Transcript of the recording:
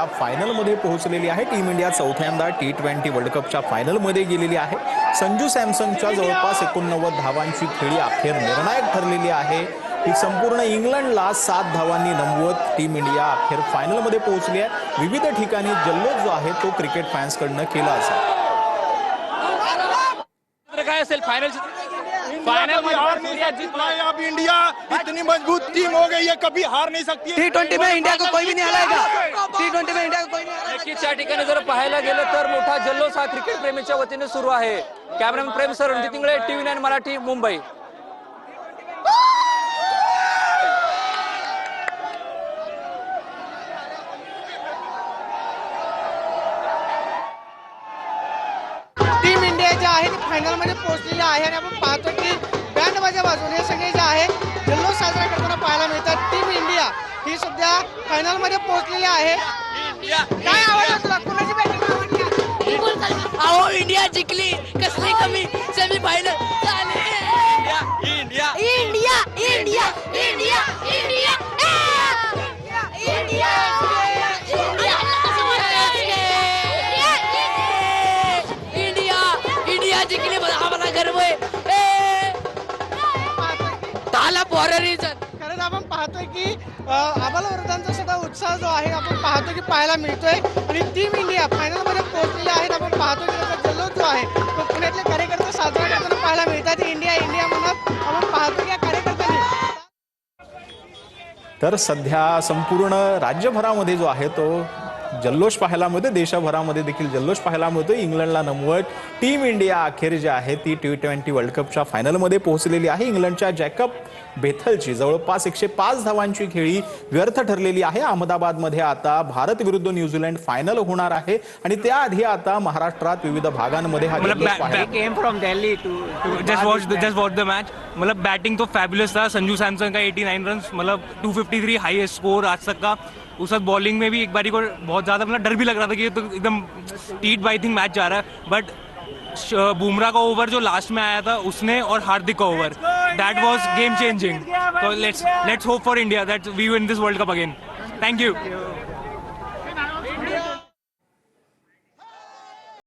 फायनलमध्ये पोहोचलेली आहे। टीम इंडिया चौथ्यांदा T20 वर्ल्ड कपच्या फायनलमध्ये गेलेली आहे। संजू सॅमसनच्या जवळपास 89 धावांची खेळी अखेर निर्णायक ठरलेली आहे। ही संपूर्ण इंग्लंडला 7 धावांनी नमवत टीम इंडिया अखेर फायनलमध्ये पोहोचली आहे। विविध ठिकाणी जल्लोष जो आहे तो क्रिकेट फॅन्सकडनं केला असेल। काय असेल फाइनल में हार नहीं सकती है। अब इंडिया इतनी मजबूत टीम हो गई है, कभी हार नहीं सकती है। T20 में इंडिया को कोई भी नहीं हराएगा। T20 में इंडिया को कोई नहीं हराएगा। नक्कीच या ठिकाणी जर पाहायला गेलं तर मोठा जल्लोष हा क्रिकेट प्रेमीच्या वतीने सुरू आहे। Cameraman Prem sir, Ranjit Ingle, TV9 Marathi, Mumbai. Team India जे आहे ती फायनलमध्ये पोहोचलेली आहे आणि आपण पाहतो की बँड बाजा वाजवून हे सगळे जे आहे जल्लोष साजरा करताना पाहायला मिळतात। टीम इंडिया ही सध्या फायनलमध्ये पोहोचलेली आहे। काय आवडलं तुला? कुणाची बॅटिंग आवडली? अहो इंडिया जिंकली, कसली कमी सेमी फायनल झाले। India India India India India India India जिंकली, आम्हाला गर्व आहे। ताला फॉर अ रिझन। खरंच आपण पाहतोय की आबालवृद्धांचा सुद्धा उत्साह जो आहे आपण पाहतो की पाहायला मिळतोय आणि टीम इंडिया फायनलमध्ये पोहोचलेली आहे। आपण पाहतो की त्याचा जल्लोष जो आहे तो पुण्यातले कार्यकर्ते साजरा करताना पाहायला मिळतात। इंडिया इंडिया म्हणत आपण पाहतो की या कार्यकर्त्यांनी तर सध्या संपूर्ण राज्यभरामध्ये जो आहे तो जल्लोष पाहायला मिळतो। देशभरामध्ये देखील जल्लोष पाहायला मिळतो। इंग्लंडला नमवत टीम इंडिया अखेर जी आहे ती T20 वर्ल्ड कपच्या फायनलमध्ये पोहोचलेली आहे। इंग्लंडच्या जॅकब बेथलची जवळपास 105 धावांची खेळी व्यर्थ ठरलेली आहे। अहमदाबादमध्ये आता भारत विरुद्ध न्यूझीलंड फायनल होणार आहे आणि त्याआधी आता महाराष्ट्रात विविध भागांमध्ये हा came from Delhi to just watch the match। मतलब बैटिंग तो फैबुलस था। संजू सैमसन का 89 रन्स, मतलब 253 हाईएस्ट स्कोर आज तक का। उस वक्त बॉलिंग में भी एक बारी को बहुत ज़्यादा मतलब डर भी लग रहा था कि ये तो एकदम टीट बाई थिंग मैच जा रहा है। बट बुमराह का ओवर जो लास्ट में आया था उसने और हार्दिक का over, that was game changing. तो let's hope for India that we win this world cup again. Thank you.